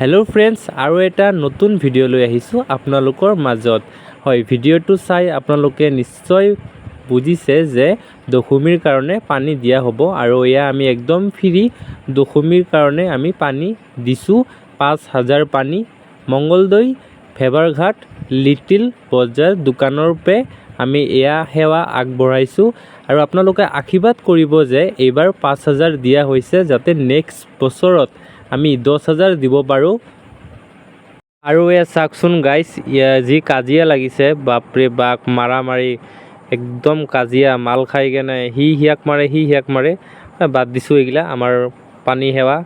Hello' friends, আৰু এটা নতুন ভিডিঅ' লৈ আহিছোঁ আপোনালোকৰ মাজত। হয়, ভিডিঅ'টো চাই আপোনালোকে নিশ্চয় বুজিছে যে দশমীৰ কাৰণে পানী দিয়া হ'ব, আৰু এয়া আমি একদম ফ্ৰী দশমীৰ কাৰণে আমি পানী দিছোঁ। 5,000 পানী মংগলদৈ ভেবাৰঘাট লিটিল বজাৰ দোকানৰ পে আমি এয়া সেৱা আগবঢ়াইছোঁ। আৰু আপোনালোকে আশীৰ্বাদ কৰিব যে এইবাৰ 5,000 দিয়া হৈছে, যাতে নেক্সট বছৰত আমি 10,000 দিব পাৰোঁ। আৰু এয়া চাওকচোন গাইছ, যি কাজিয়া লাগিছে, বাপৰে বাপ, মাৰামাৰি, একদম কাজিয়া, মাল খাই কেনে সি সিয়াক মাৰে বাদ দিছোঁ এইগিলা। আমাৰ পানী সেৱা